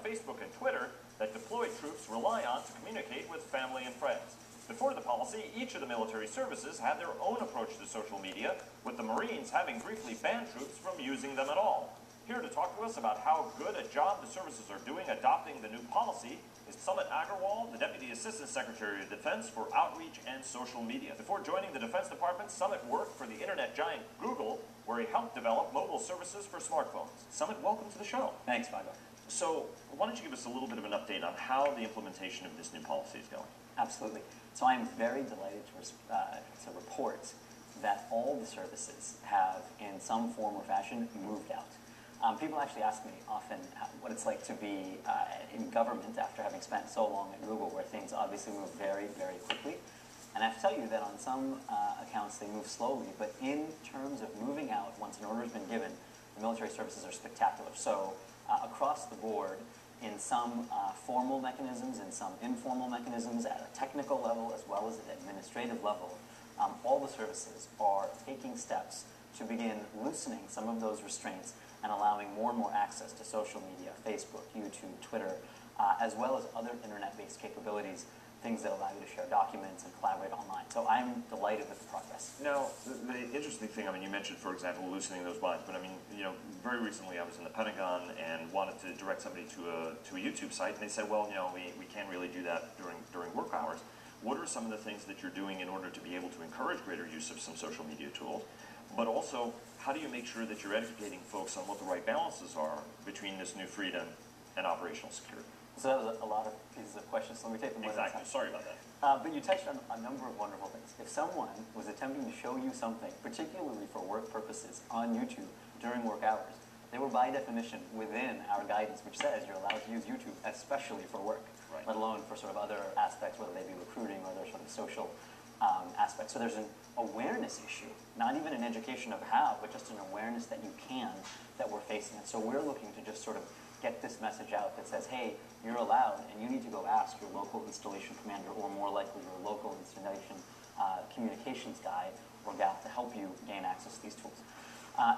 Facebook and Twitter that deployed troops rely on to communicate with family and friends. Before the policy, each of the military services had their own approach to social media, with the Marines having briefly banned troops from using them at all. Here to talk to us about how good a job the services are doing adopting the new policy is Sumit Agarwal, the Deputy Assistant Secretary of Defense for Outreach and Social Media. Before joining the Defense Department, Sumit worked for the internet giant Google, where he helped develop mobile services for smartphones. Sumit, welcome to the show. Thanks, Vargo. So, why don't you give us a little bit of an update on how the implementation of this new policy is going? Absolutely. So I'm very delighted to report that all the services have, in some form or fashion, moved out. People actually ask me often what it's like to be in government after having spent so long at Google, where things obviously move very, very quickly. And I have to tell you that on some accounts they move slowly, but in terms of moving out, once an order has been given, the military services are spectacular. So across the board, in some formal mechanisms, in some informal mechanisms, at a technical level as well as at administrative level, all the services are taking steps to begin loosening some of those restraints and allowing more and more access to social media, Facebook, YouTube, Twitter, as well as other internet-based capabilities, things that allow you to share documents and collaborate online. So I'm delighted with the progress. Now, the interesting thing, I mean, you mentioned, for example, loosening those binds, but I mean, you know, very recently I was in the Pentagon and wanted to direct somebody to a YouTube site, and they said, well, you know, we can't really do that during work hours. What are some of the things that you're doing in order to be able to encourage greater use of some social media tools? But also, how do you make sure that you're educating folks on what the right balances are between this new freedom and operational security? So that was a lot of pieces of questions, so let me take them one at a time. Sorry about that. But you touched on a number of wonderful things. If someone was attempting to show you something, particularly for work purposes, on YouTube during work hours, they were by definition within our guidance, which says you're allowed to use YouTube, especially for work, right, let alone for sort of other aspects, whether they be recruiting or other sort of social aspects. So there's an awareness issue, not even an education of how, but just an awareness that you can, that we're facing. And so we're looking to just sort of get this message out that says, hey, you're allowed, and you need to go ask your local installation commander, or more likely your local installation communications guy or gal to help you gain access to these tools.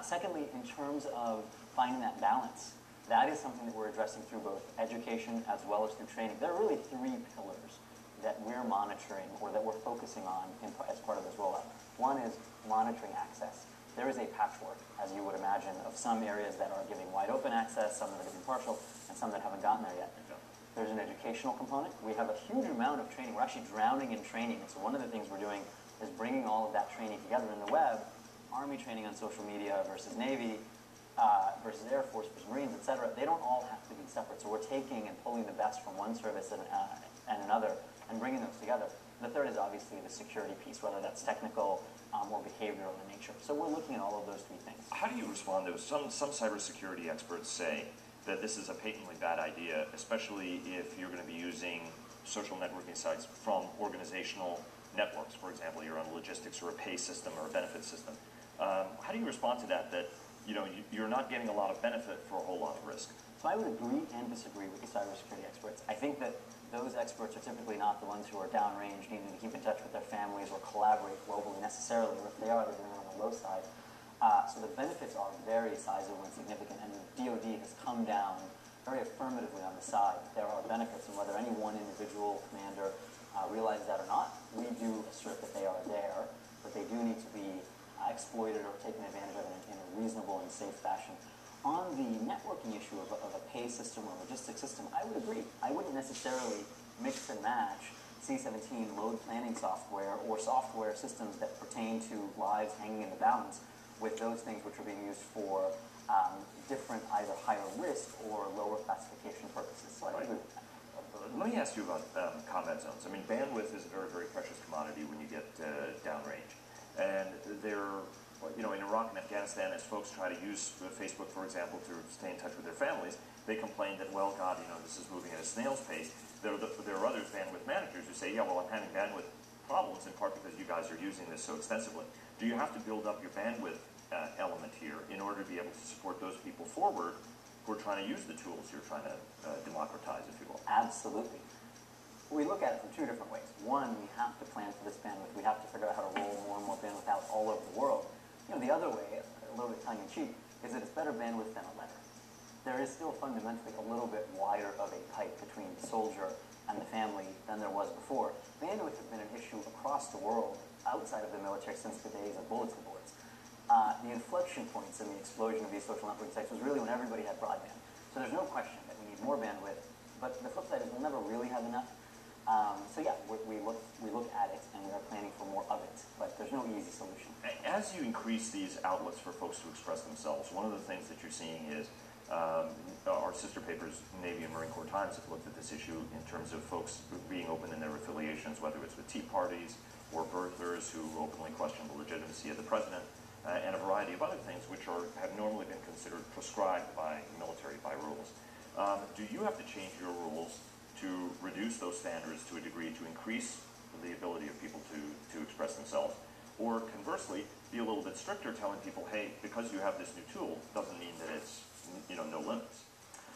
Secondly, in terms of finding that balance, that is something that we're addressing through both education as well as through training. There are really three pillars that we're monitoring or that we're focusing on as part of this rollout. One is monitoring access. There is a patchwork, as you would imagine, of some areas that are giving wide open access, some that are giving partial, and some that haven't gotten there yet. There's an educational component. We have a huge amount of training. We're actually drowning in training. And so one of the things we're doing is bringing all of that training together in the web. Army training on social media versus Navy, versus Air Force versus Marines, et cetera. They don't all have to be separate. So we're taking and pulling the best from one service and another and bringing those together. The third is obviously the security piece, whether that's technical or behavioral in nature. So we're looking at all of those three things. How do you respond to some cybersecurity experts say that this is a patently bad idea, especially if you're going to be using social networking sites from organizational networks? For example, you're on logistics or a pay system or a benefit system. How do you respond to that, you know, you're not getting a lot of benefit for a whole lot of risk? So I would agree and disagree with the cybersecurity experts. I think that those experts are typically not the ones who are downrange, needing to keep in touch with their families or collaborate globally necessarily, or if they are, they're doing it on the low side. So the benefits are very sizable and significant, and the DoD has come down very affirmatively on the side that there are benefits, and whether any one individual commander realizes that or not, we do assert that they are there, but they do need to be exploited or taken advantage of in a reasonable and safe fashion. On the networking issue of a pay system or logistics system, I would agree. I wouldn't necessarily mix and match C-17 load planning software or software systems that pertain to lives hanging in the balance with those things which are being used for different either higher risk or lower classification purposes. So I agree with that. Let me ask you about combat zones. I mean, bandwidth is a very, very precious commodity when you get downrange. And you know, in Iraq and Afghanistan, as folks try to use Facebook, for example, to stay in touch with their families, they complain that, well, God, you know, this is moving at a snail's pace. There are other bandwidth managers who say, yeah, well, I'm having bandwidth problems in part because you guys are using this so extensively. Do you have to build up your bandwidth element here in order to be able to support those people forward who are trying to use the tools you're trying to democratize, if you will? Absolutely. We look at it from two different ways. One, we have to plan for this bandwidth. We have to figure out how to roll more and more bandwidth out all over the world. You know, the other way, a little bit tongue-in-cheek, is that it's better bandwidth than a letter. there is still fundamentally a little bit wider of a pipe between the soldier and the family than there was before. Bandwidth has been an issue across the world outside of the military since the days of bulletin boards. The inflection points in the explosion of these social networking sites was really when everybody had broadband. So there's no question that we need more bandwidth, but the flip side is we'll never really have enough. So yeah, we look at it and we are planning for more of it, but there's no easy solution. As you increase these outlets for folks to express themselves, one of the things that you're seeing is our sister papers, Navy and Marine Corps Times, have looked at this issue in terms of folks being open in their affiliations, whether it's with Tea Parties or birthers who openly question the legitimacy of the president, and a variety of other things which have normally been considered prescribed by military, by rules. Do you have to change your rules to reduce those standards to a degree to increase the ability of people to express themselves? Or conversely, be a little bit stricter, telling people, hey, because you have this new tool, doesn't mean that it's, no limits.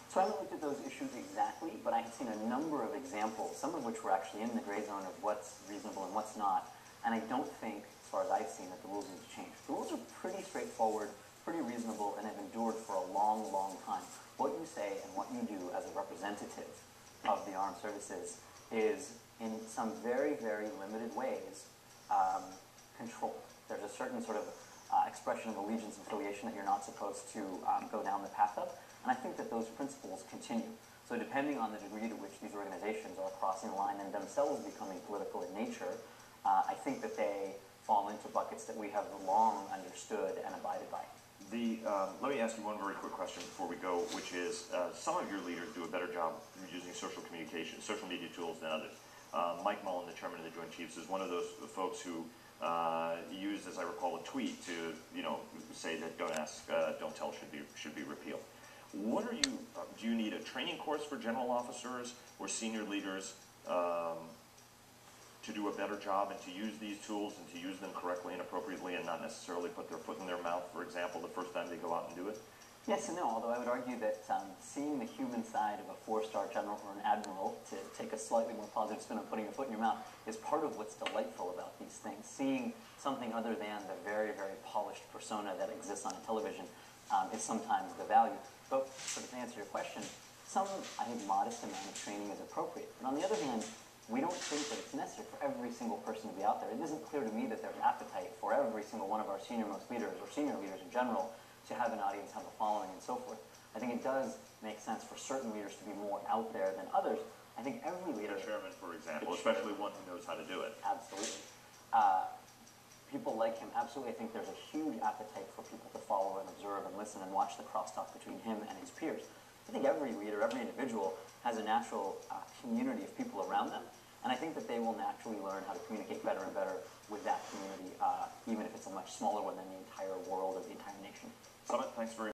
So I haven't looked at those issues exactly, but I have seen a number of examples, some of which were actually in the gray zone of what's reasonable and what's not. And I don't think, as far as I've seen, that the rules need to change. The rules are pretty straightforward, pretty reasonable, and have endured for a long, long time. What you say and what you do as a representative of the armed services is, in some very, very limited ways, controlled. There's a certain sort of expression of allegiance and affiliation that you're not supposed to go down the path of. And I think that those principles continue. So depending on the degree to which these organizations are crossing the line and themselves becoming political in nature, I think that they fall into buckets that we have long understood and abided by. Let me ask you one very quick question before we go, which is some of your leaders do a better job using social communication, social media tools than others. Mike Mullen, the chairman of the Joint Chiefs, is one of those folks who used, as I recall, a tweet to say that "Don't ask, don't tell" should be repealed. What are you? Do you need a training course for general officers or senior leaders to do a better job and to use these tools and to use them correctly and appropriately and not necessarily put their foot in their mouth, for example, the first time they go out and do it? Yes and no, although I would argue that seeing the human side of a 4-star general or an admiral, to take a slightly more positive spin on putting your foot in your mouth, is part of what's delightful about these things. Seeing something other than the very, very polished persona that exists on a television is sometimes the value. But sort of to answer your question, some, I think, modest amount of training is appropriate. But on the other hand, we don't think that it's necessary for every single person to be out there. It isn't clear to me that there's appetite for every single one of our senior-most leaders or senior leaders in general to have an audience, have a following, and so forth. I think it does make sense for certain leaders to be more out there than others. I think every leader... The chairman, for example, especially one who knows how to do it. Absolutely. People like him, absolutely. I think there's a huge appetite for people to follow and observe and listen and watch the crosstalk between him and his peers. I think every leader, every individual has a natural community of people around them, and I think that they will naturally learn how to communicate better and better with that community, even if it's a much smaller one than the entire world or the entire nation. Summit, thanks very much.